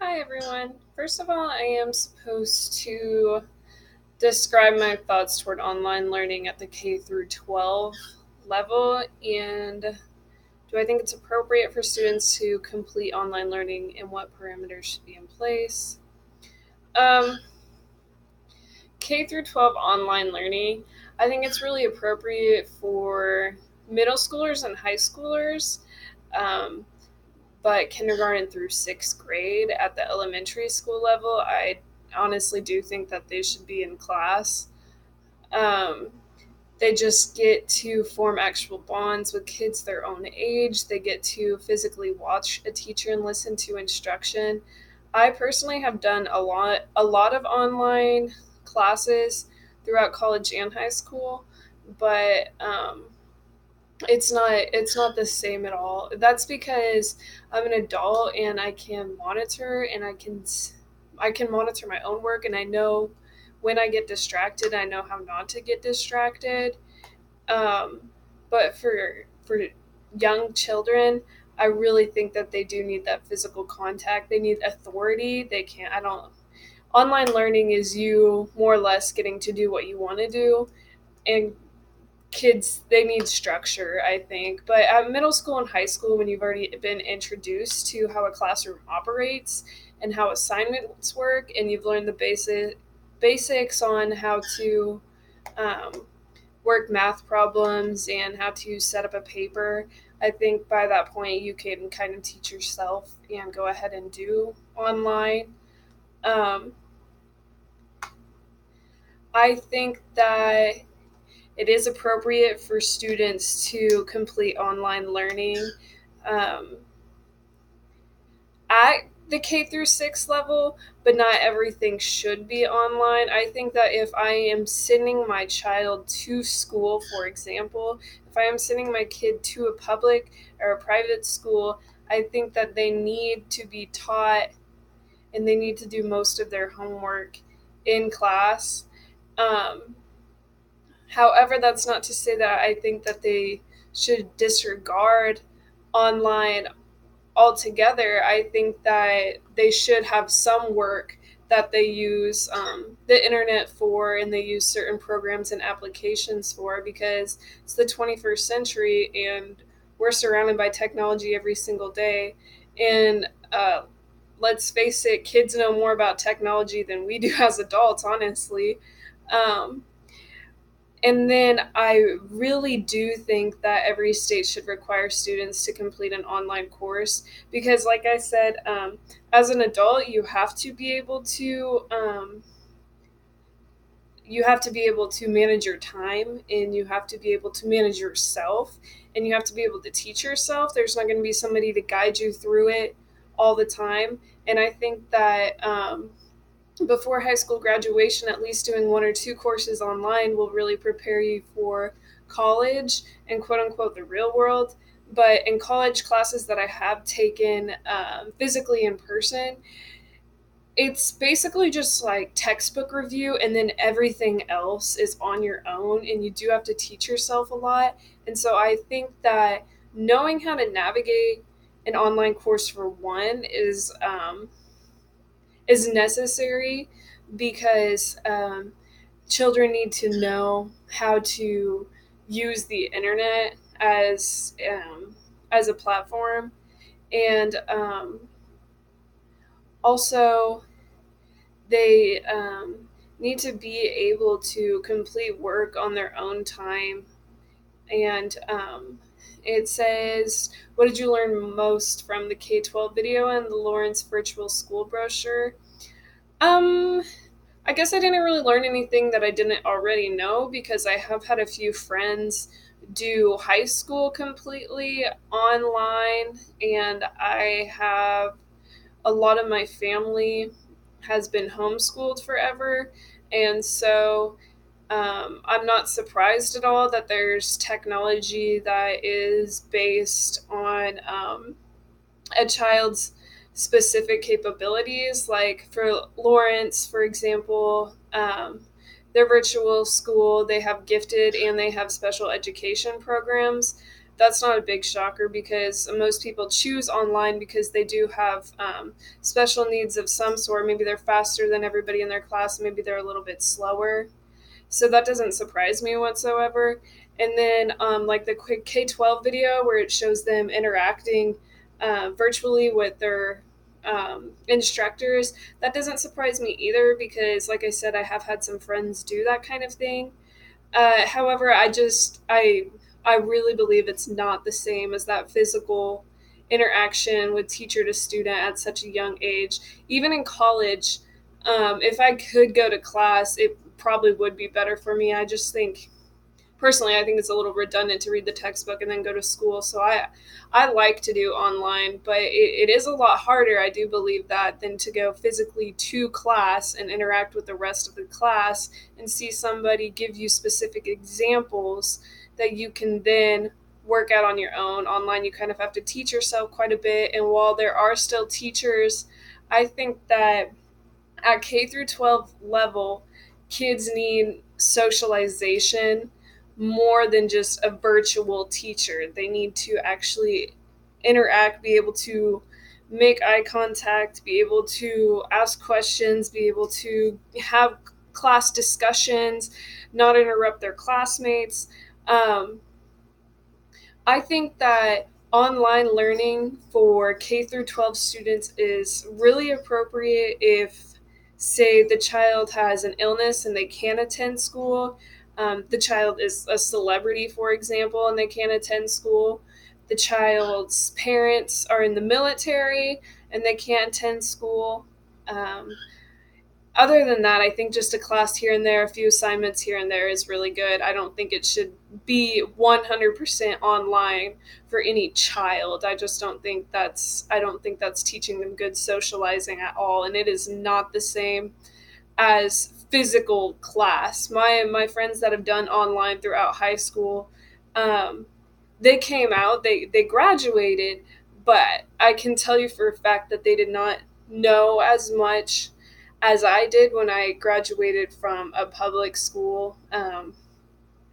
Hi, everyone. First of all, I am supposed to describe my thoughts toward online learning at the K through 12 level, and do I think it's appropriate for students to complete online learning and what parameters should be in place? Um, K through 12 online learning, I think it's really appropriate for middle schoolers and high schoolers. Um, but kindergarten through sixth grade at the elementary school level, I honestly do think that they should be in class. Um, they just get to form actual bonds with kids their own age. They get to physically watch a teacher and listen to instruction. I personally have done a lot of online classes throughout college and high school, but it's not the same at all. That's because I'm an adult and I can monitor and I can monitor my own work, and I know when I get distracted. I know how not to get distracted. Um, but for young children, I really think that they do need that physical contact. They need authority. They can't. I don't. Online learning is you more or less getting to do what you want to do, and kids, they need structure, I think. But at middle school and high school, when you've already been introduced to how a classroom operates and how assignments work, and you've learned the basics on how to um, work math problems and how to set up a paper, I think by that point you can kind of teach yourself and go ahead and do online. um, I think that it is appropriate for students to complete online learning um, at the K through 6 level, but not everything should be online. I think that if I am sending my child to school, for example, if I am sending my kid to a public or a private school, I think that they need to be taught and they need to do most of their homework in class. Um, However, that's not to say that I think that they should disregard online altogether. I think that they should have some work that they use the internet for, and they use certain programs and applications for, because it's the 21st century and we're surrounded by technology every single day. And let's face it, kids know more about technology than we do as adults, honestly. Um, and then I really do think that every state should require students to complete an online course because, like I said, as an adult, you have to be able to manage your time, and you have to be able to manage yourself, and you have to be able to teach yourself. There's not going to be somebody to guide you through it all the time, and I think that before high school graduation, at least doing one or two courses online will really prepare you for college and quote unquote the real world. But in college classes that I have taken physically in person, it's basically just like textbook review, and then everything else is on your own, and you do have to teach yourself a lot. And so I think that knowing how to navigate an online course for one is necessary because children need to know how to use the internet as a platform, and also they need to be able to complete work on their own time. And it says, "What did you learn most from the K-12 video and the Lawrence Virtual School brochure?" Um, I guess I didn't really learn anything that I didn't already know because I have had a few friends do high school completely online, and I have a lot of my family has been homeschooled forever. And so I'm not surprised at all that there's technology that is based on a child's specific capabilities. Like for Lawrence, for example, their virtual school, they have gifted and they have special education programs. that's not a big shocker because most people choose online because they do have special needs of some sort. Maybe they're faster than everybody in their class, maybe they're a little bit slower. So that doesn't surprise me whatsoever. And then, like the quick K-12 video where it shows them interacting virtually with their instructors, that doesn't surprise me either because, like I said, I have had some friends do that kind of thing. However, I really believe it's not the same as that physical interaction with teacher to student at such a young age. Even in college, if I could go to class, it probably would be better for me. I just think personally, I think it's a little redundant to read the textbook and then go to school. So I like to do online, but it is a lot harder. I do believe that than to go physically to class and interact with the rest of the class and see somebody give you specific examples that you can then work out on your own. Online, you kind of have to teach yourself quite a bit. And while there are still teachers, I think that at K through 12 level, kids need socialization more than just a virtual teacher. They need to actually interact, be able to make eye contact, be able to ask questions, be able to have class discussions, not interrupt their classmates. Um, I think that online learning for K through 12 students is really appropriate if, say, the child has an illness and they can't attend school. The child is a celebrity, for example, and they can't attend school. The child's parents are in the military and they can't attend school. Um, Other than that, I think just a class here and there, a few assignments here and there is really good. I don't think it should be 100% online for any child. I don't think that's teaching them good socializing at all, and it is not the same as physical class. My friends that have done online throughout high school, um, they came out, they graduated, but I can tell you for a fact that they did not know as much as I did when I graduated from a public school.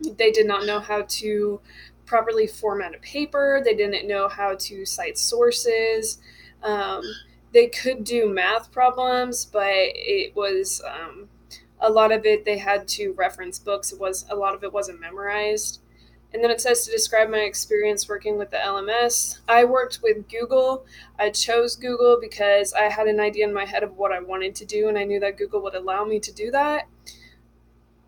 They did not know how to properly format a paper. They didn't know how to cite sources. Um, they could do math problems, but it was a lot of it they had to reference books. It was a lot of it wasn't memorized. And then it says to describe my experience working with the LMS. I worked with Google. I chose Google because I had an idea in my head of what I wanted to do, and I knew that Google would allow me to do that.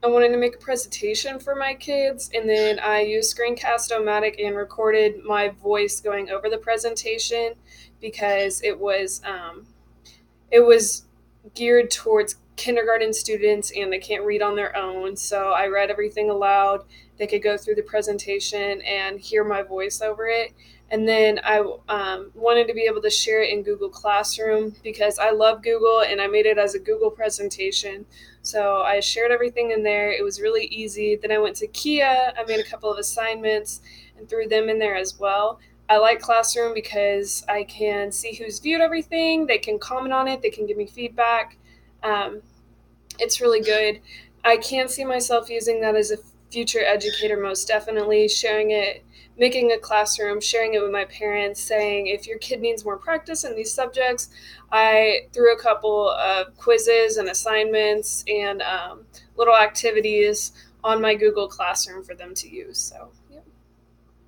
I wanted to make a presentation for my kids, and then I used Screencast-O-Matic and recorded my voice going over the presentation because it was geared towards kindergarten students and they can't read on their own. So I read everything aloud. They could go through the presentation and hear my voice over it. And then I wanted to be able to share it in Google Classroom because I love Google and I made it as a Google presentation. So I shared everything in there. It was really easy. Then I went to Kia. I made a couple of assignments and threw them in there as well. I like Classroom because I can see who's viewed everything. They can comment on it. They can give me feedback. Um, it's really good. I can see myself using that as a future educator, most definitely, sharing it, making a classroom, sharing it with my parents, saying, if your kid needs more practice in these subjects, I threw a couple of quizzes and assignments and little activities on my Google Classroom for them to use. So